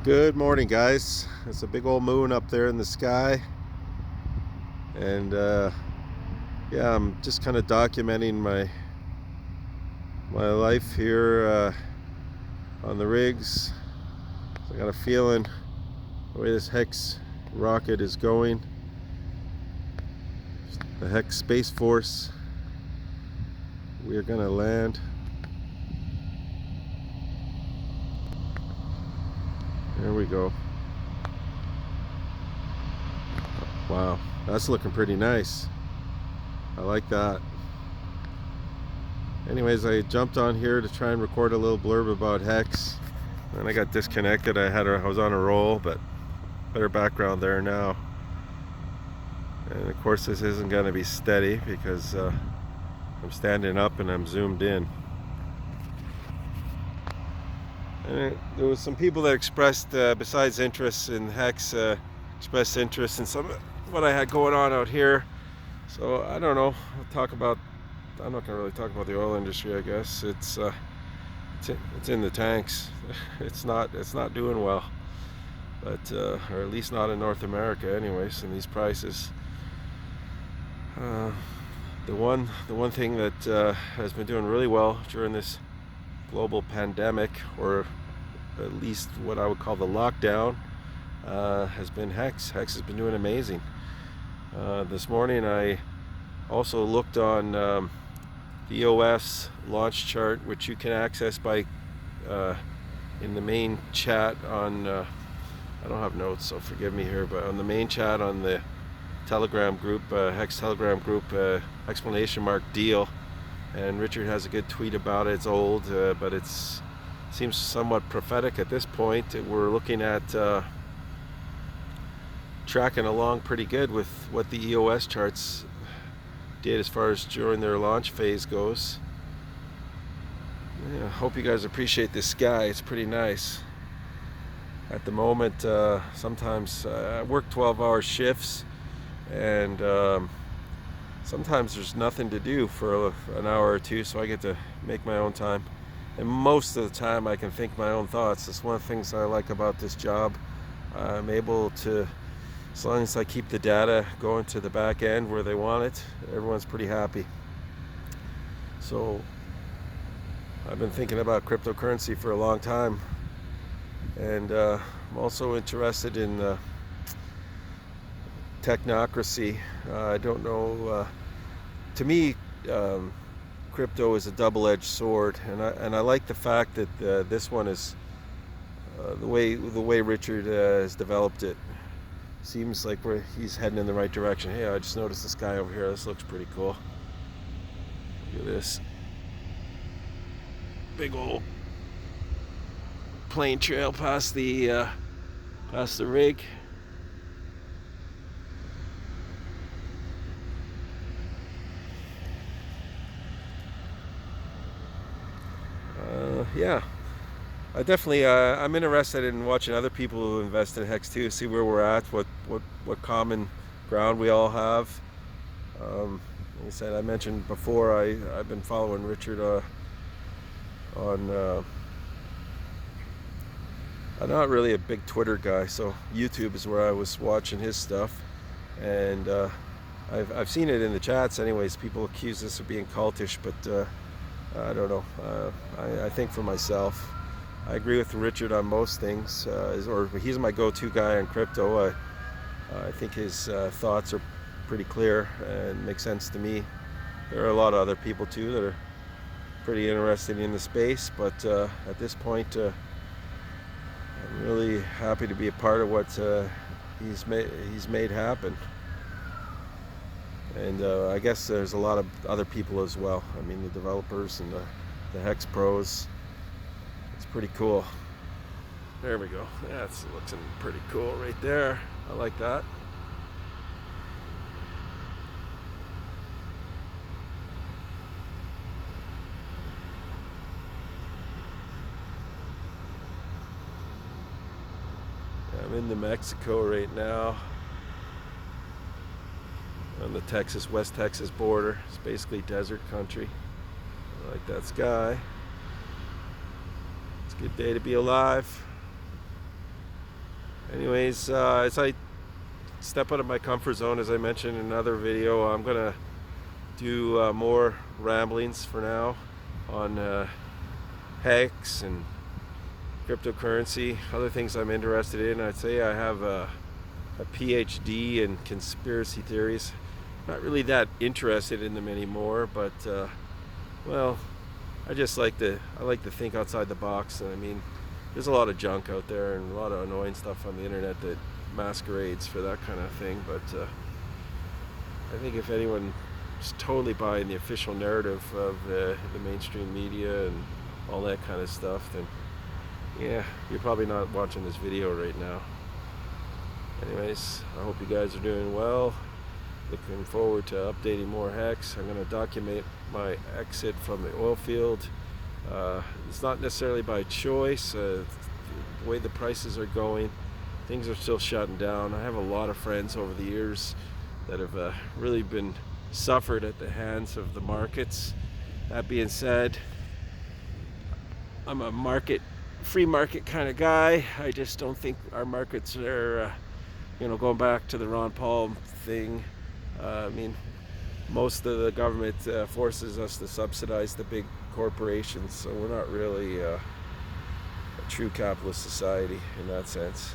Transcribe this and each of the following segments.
Good morning, guys. It's a big old moon up there in the sky, and yeah, I'm just kind of documenting my life here on the rigs. I got a feeling the way this HEX rocket is going, the HEX Space Force, we are gonna land. There we go. Wow, that's looking pretty nice. I like that. Anyways, I jumped on here to try and record a little blurb about HEX, and I got disconnected. I was on a roll, but better background there now. And of course, this isn't going to be steady because I'm standing up and I'm zoomed in. And there was some people that expressed, besides interest in HEX, expressed interest in some of what I had going on out here. So I don't know. I'm not going to really talk about the oil industry. I guess it's in the tanks. It's not doing well, but or at least not in North America, anyways. In these prices, the one thing that has been doing really well during this global pandemic, or at least what I would call the lockdown, has been HEX. HEX has been doing amazing. This morning I also looked on the EOS launch chart, which you can access by in the main chat on I don't have notes, so forgive me here, but on the main chat on the Telegram group, HEX Telegram group, !deal. And Richard has a good tweet about it. It's old, but it seems somewhat prophetic at this point. We're looking at tracking along pretty good with what the EOS charts did as far as during their launch phase goes. Yeah, hope you guys appreciate this sky. It's pretty nice. At the moment, sometimes I work 12-hour shifts, and sometimes there's nothing to do for an hour or two, so I get to make my own time. And most of the time I can think my own thoughts. That's one of the things I like about this job. I'm able to, as long as I keep the data going to the back end where they want it, everyone's pretty happy. So I've been thinking about cryptocurrency for a long time, and I'm also interested in technocracy. I don't know. To me, crypto is a double-edged sword, and I like the fact that this one is the way Richard has developed it. Seems like he's heading in the right direction. Hey, I just noticed this guy over here. This looks pretty cool. Look at this big old plane trail past the rig. Yeah, I definitely I'm interested in watching other people who invest in HEX too, see where we're at, what common ground we all have. Like I said, I mentioned before, I've been following Richard on I'm not really a big Twitter guy, so YouTube is where I was watching his stuff, and I've seen it in the chats anyways. People accuse this of being cultish, but I don't know. I think for myself, I agree with Richard on most things, or he's my go-to guy on crypto. I think his thoughts are pretty clear and make sense to me. There are a lot of other people too that are pretty interested in the space, but at this point, I'm really happy to be a part of what he's made happen. And I guess there's a lot of other people as well. I mean, the developers and the HEX pros. It's pretty cool. There we go. That's looking pretty cool right there. I like that. I'm in New Mexico right now, on the West Texas border. It's basically desert country. I like that sky. It's a good day to be alive. anyways, as I step out of my comfort zone, as I mentioned in another video, I'm gonna do more ramblings for now on HEX and cryptocurrency, other things I'm interested in. I'd say I have a PhD in conspiracy theories. Not really that interested in them anymore, but well, I like to think outside the box. And I mean, there's a lot of junk out there and a lot of annoying stuff on the internet that masquerades for that kind of thing. But I think if anyone is totally buying the official narrative of the mainstream media and all that kind of stuff, then yeah, you're probably not watching this video right now. Anyways, I hope you guys are doing well. Looking forward to updating more HEX. I'm going to document my exit from the oil field. It's not necessarily by choice. The way the prices are going, things are still shutting down. I have a lot of friends over the years that have really been suffered at the hands of the markets. That being said, I'm a free market kind of guy. I just don't think our markets are, going back to the Ron Paul thing. I mean, most of the government forces us to subsidize the big corporations, so we're not really a true capitalist society in that sense.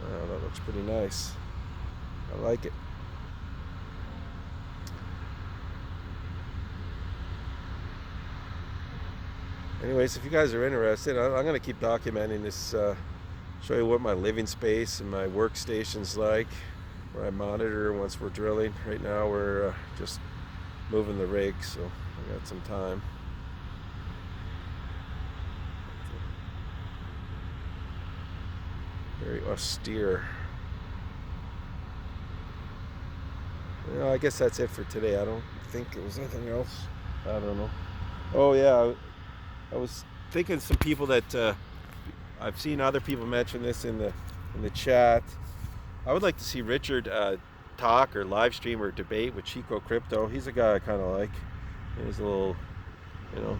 Oh, that looks pretty nice. I like it. Anyways, if you guys are interested, I'm going to keep documenting this, show you what my living space and my workstation's like, where I monitor once we're drilling. Right now we're just moving the rig, so I got some time. Very austere. I guess that's it for today. I don't think there was anything else. I don't know. Oh yeah, I was thinking some people that I've seen other people mention this in the chat. I would like to see Richard talk or live stream or debate with Chico Crypto. He's a guy I kind of like. He's a little,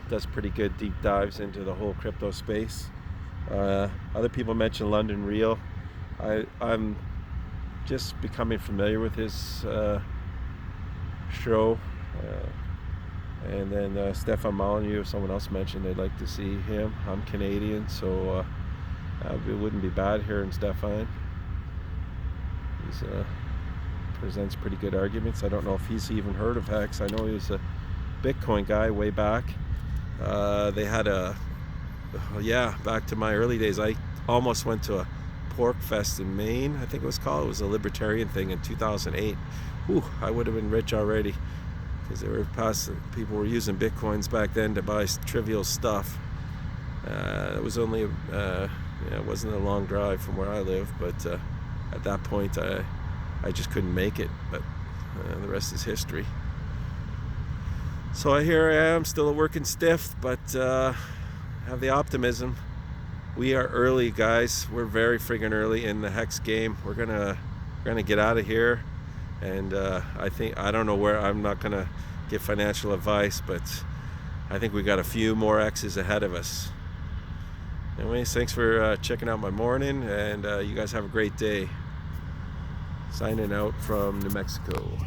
does pretty good deep dives into the whole crypto space. Other people mention London Real. I'm just becoming familiar with his show. And then Stefan Molyneux, someone else mentioned they'd like to see him. I'm Canadian, so it wouldn't be bad hearing Stefan. He presents pretty good arguments. I don't know if he's even heard of HEX. I know he was a Bitcoin guy way back. They had back to my early days, I almost went to a pork fest in Maine, I think it was called. It was a libertarian thing in 2008. Whew, I would have been rich already, because people were using Bitcoins back then to buy trivial stuff. It was only, it wasn't a long drive from where I live, but at that point I just couldn't make it, but the rest is history. So here I am, still a working stiff, but have the optimism. We are early, guys. We're very friggin' early in the HEX game. We're gonna get out of here, and I don't know where. I'm not gonna give financial advice, but I think we got a few more X's ahead of us. Anyways, thanks for checking out my morning, and you guys have a great day. Signing out from New Mexico.